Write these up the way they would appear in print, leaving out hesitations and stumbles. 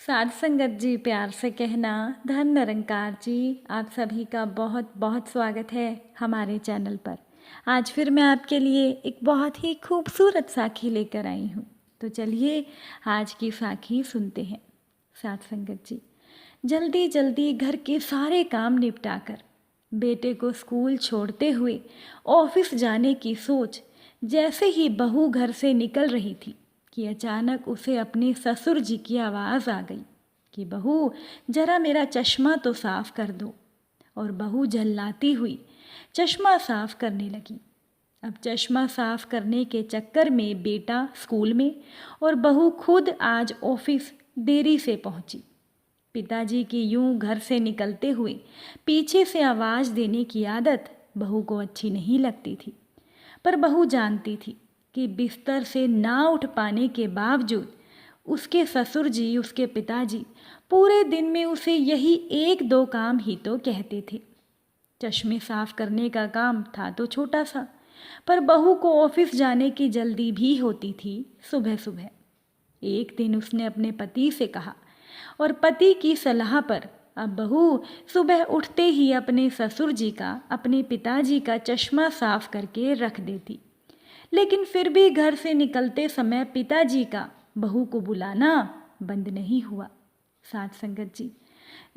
साध संगत जी, प्यार से कहना। धन निरंकार जी, आप सभी का बहुत बहुत स्वागत है हमारे चैनल पर। आज फिर मैं आपके लिए एक बहुत ही खूबसूरत साखी लेकर आई हूँ। तो चलिए आज की साखी सुनते हैं। साध संगत जी, जल्दी जल्दी घर के सारे काम निपटाकर बेटे को स्कूल छोड़ते हुए ऑफिस जाने की सोच जैसे ही बहू घर से निकल रही थी कि अचानक उसे अपने ससुर जी की आवाज़ आ गई कि बहू, जरा मेरा चश्मा तो साफ कर दो। और बहू झल्लाती हुई चश्मा साफ करने लगी। अब चश्मा साफ करने के चक्कर में बेटा स्कूल में और बहू खुद आज ऑफिस देरी से पहुंची। पिताजी की यूं घर से निकलते हुए पीछे से आवाज़ देने की आदत बहू को अच्छी नहीं लगती थी, पर बहू जानती थी कि बिस्तर से ना उठ पाने के बावजूद उसके ससुर जी, उसके पिताजी पूरे दिन में उसे यही एक दो काम ही तो कहते थे। चश्मे साफ करने का काम था तो छोटा सा, पर बहू को ऑफिस जाने की जल्दी भी होती थी सुबह सुबह। एक दिन उसने अपने पति से कहा और पति की सलाह पर अब बहू सुबह उठते ही अपने ससुर जी का, अपने पिताजी का चश्मा साफ करके रख देती। लेकिन फिर भी घर से निकलते समय पिताजी का बहू को बुलाना बंद नहीं हुआ। साथ संगत जी,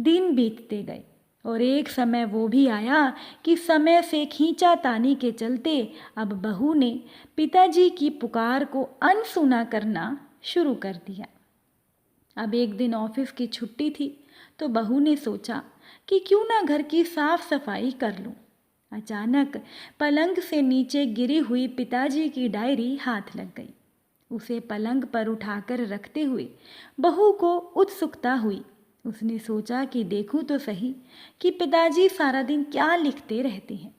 दिन बीतते गए और एक समय वो भी आया कि समय से खींचातानी के चलते अब बहू ने पिताजी की पुकार को अनसुना करना शुरू कर दिया। अब एक दिन ऑफिस की छुट्टी थी तो बहू ने सोचा कि क्यों ना घर की साफ सफाई कर लूं। अचानक पलंग से नीचे गिरी हुई पिताजी की डायरी हाथ लग गई। उसे पलंग पर उठाकर रखते हुए बहू को उत्सुकता हुई। उसने सोचा कि देखूं तो सही कि पिताजी सारा दिन क्या लिखते रहते हैं।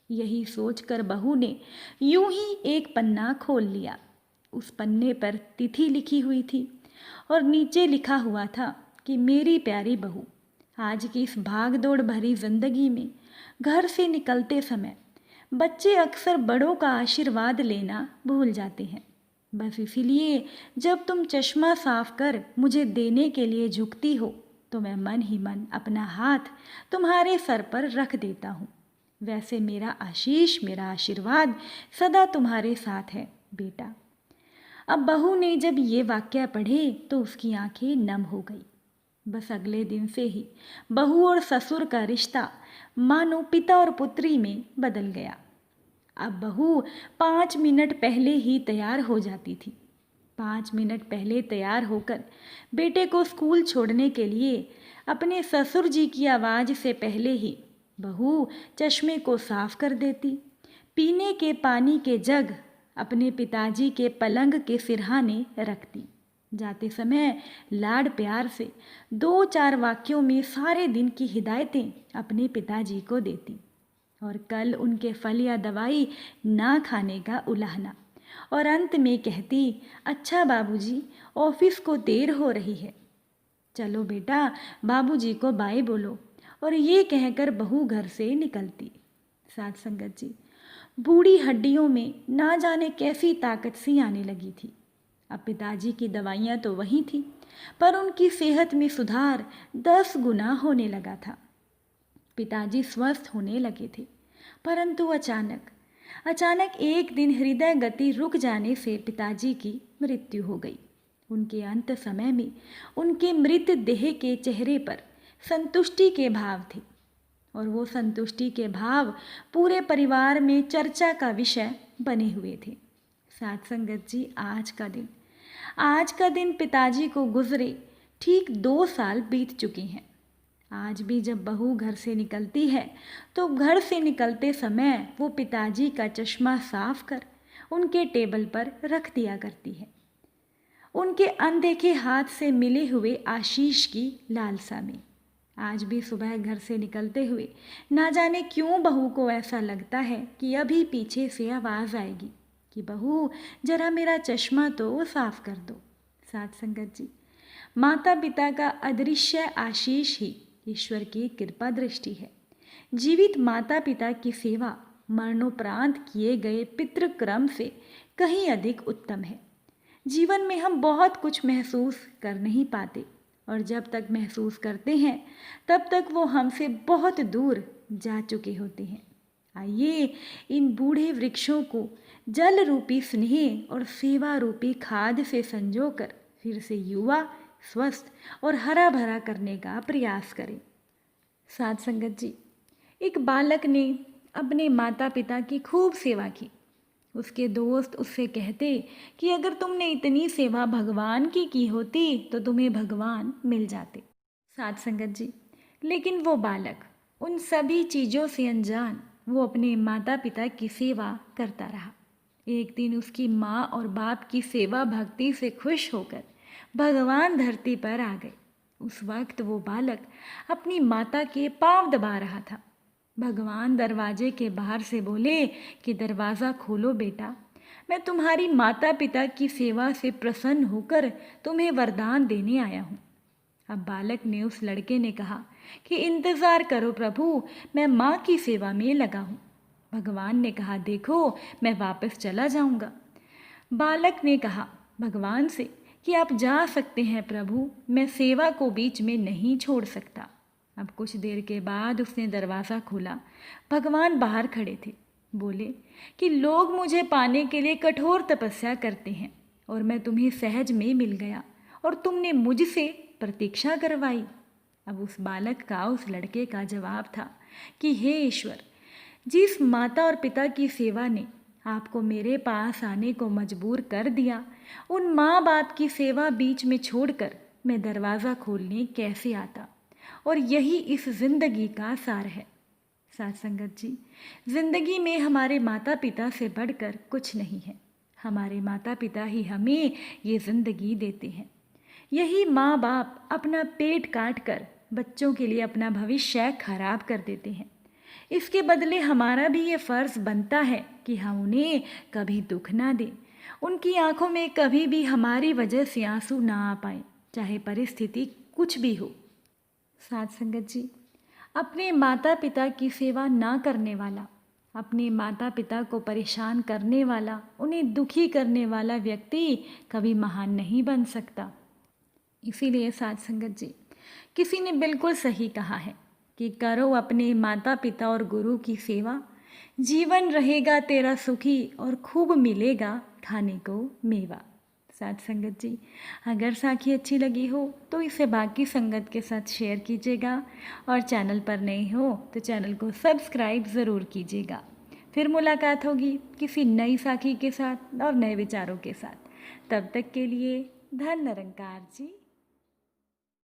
यही सोचकर बहू ने यूं ही एक पन्ना खोल लिया। उस पन्ने पर तिथि लिखी हुई थी और नीचे लिखा हुआ था कि मेरी प्यारी बहू, आज की इस भाग दौड़ भरी जिंदगी में घर से निकलते समय बच्चे अक्सर बड़ों का आशीर्वाद लेना भूल जाते हैं। बस इसीलिए जब तुम चश्मा साफ कर मुझे देने के लिए झुकती हो तो मैं मन ही मन अपना हाथ तुम्हारे सर पर रख देता हूँ। वैसे मेरा आशीष, मेरा आशीर्वाद सदा तुम्हारे साथ है बेटा। अब बहू ने जब ये वाक्य पढ़े तो उसकी आंखें नम हो गई। बस अगले दिन से ही बहू और ससुर का रिश्ता मानो पिता और पुत्री में बदल गया। अब बहू 5 मिनट पहले ही तैयार हो जाती थी। 5 मिनट पहले तैयार होकर बेटे को स्कूल छोड़ने के लिए अपने ससुर जी की आवाज़ से पहले ही बहू चश्मे को साफ कर देती। पीने के पानी के जग अपने पिताजी के पलंग के सिरहाने रखती। जाते समय लाड प्यार से 2-4 वाक्यों में सारे दिन की हिदायतें अपने पिताजी को देती और कल उनके फल या दवाई ना खाने का उलाहना। और अंत में कहती, अच्छा बाबूजी, ऑफिस को देर हो रही है, चलो बेटा बाबूजी को बाय बोलो। और ये कहकर बहू घर से निकलती। साथ संगत जी, बूढ़ी हड्डियों में ना जाने कैसी ताकत सी आने लगी थी। अब पिताजी की दवाइयाँ तो वही थी, पर उनकी सेहत में सुधार 10 गुना होने लगा था। पिताजी स्वस्थ होने लगे थे, परंतु अचानक एक दिन हृदय गति रुक जाने से पिताजी की मृत्यु हो गई। उनके अंत समय में उनके मृत देह के चेहरे पर संतुष्टि के भाव थे और वो संतुष्टि के भाव पूरे परिवार में चर्चा का विषय बने हुए थे। साथ संगत जी, आज का दिन पिताजी को गुजरे ठीक 2 साल बीत चुके हैं। आज भी जब बहू घर से निकलती है तो घर से निकलते समय वो पिताजी का चश्मा साफ कर उनके टेबल पर रख दिया करती है, उनके अनदेखे हाथ से मिले हुए आशीष की लालसा में। आज भी सुबह घर से निकलते हुए ना जाने क्यों बहू को ऐसा लगता है कि अभी पीछे से आवाज़ आएगी कि बहू, जरा मेरा चश्मा तो साफ कर दो। साथ संगत जी, माता पिता का अदृश्य आशीष ही ईश्वर की कृपा दृष्टि है। जीवित माता पिता की सेवा मरणोपरांत किए गए पितृक्रम से कहीं अधिक उत्तम है। जीवन में हम बहुत कुछ महसूस कर नहीं पाते, और जब तक महसूस करते हैं तब तक वो हमसे बहुत दूर जा चुके होते हैं। आइए इन बूढ़े वृक्षों को जल रूपी स्नेह और सेवा रूपी खाद से संजोकर फिर से युवा, स्वस्थ और हरा भरा करने का प्रयास करें। साथ संगत जी, एक बालक ने अपने माता पिता की खूब सेवा की। उसके दोस्त उससे कहते कि अगर तुमने इतनी सेवा भगवान की होती तो तुम्हें भगवान मिल जाते। साथ संगत जी, लेकिन वो बालक उन सभी चीज़ों से अनजान वो अपने माता पिता की सेवा करता रहा। एक दिन उसकी माँ और बाप की सेवा भक्ति से खुश होकर भगवान धरती पर आ गए। उस वक्त वो बालक अपनी माता के पांव दबा रहा था। भगवान दरवाजे के बाहर से बोले कि दरवाज़ा खोलो बेटा, मैं तुम्हारी माता पिता की सेवा से प्रसन्न होकर तुम्हें वरदान देने आया हूँ। अब बालक ने उस लड़के ने कहा कि इंतज़ार करो प्रभु, मैं माँ की सेवा में लगा हूँ। भगवान ने कहा देखो मैं वापस चला जाऊँगा। बालक ने कहा भगवान से कि आप जा सकते हैं प्रभु, मैं सेवा को बीच में नहीं छोड़ सकता। अब कुछ देर के बाद उसने दरवाज़ा खोला। भगवान बाहर खड़े थे। बोले कि लोग मुझे पाने के लिए कठोर तपस्या करते हैं और मैं तुम्हें सहज में मिल गया और तुमने मुझसे प्रतीक्षा करवाई। अब उस बालक का उस लड़के का जवाब था कि हे ईश्वर, जिस माता और पिता की सेवा ने आपको मेरे पास आने को मजबूर कर दिया, उन माँ बाप की सेवा बीच में छोड़कर मैं दरवाज़ा खोलने कैसे आता। और यही इस ज़िंदगी का सार है। साथ संगत जी, ज़िंदगी में हमारे माता पिता से बढ़कर कुछ नहीं है। हमारे माता पिता ही हमें ये ज़िंदगी देते हैं। यही माँ बाप अपना पेट काट कर बच्चों के लिए अपना भविष्य खराब कर देते हैं। इसके बदले हमारा भी ये फ़र्ज़ बनता है कि हम उन्हें कभी दुख ना दें, उनकी आंखों में कभी भी हमारी वजह से आंसू ना आ पाए, चाहे परिस्थिति कुछ भी हो। साथ संगत जी, अपने माता पिता की सेवा ना करने वाला, अपने माता पिता को परेशान करने वाला, उन्हें दुखी करने वाला व्यक्ति कभी महान नहीं बन सकता। इसीलिए साथ संगत जी, किसी ने बिल्कुल सही कहा है कि करो अपने माता पिता और गुरु की सेवा, जीवन रहेगा तेरा सुखी और खूब मिलेगा खाने को मेवा। साथ संगत जी, अगर साखी अच्छी लगी हो तो इसे बाकी संगत के साथ शेयर कीजिएगा और चैनल पर नए हो तो चैनल को सब्सक्राइब ज़रूर कीजिएगा। फिर मुलाकात होगी किसी नई साखी के साथ और नए विचारों के साथ। तब तक के लिए धन निरंकार जी।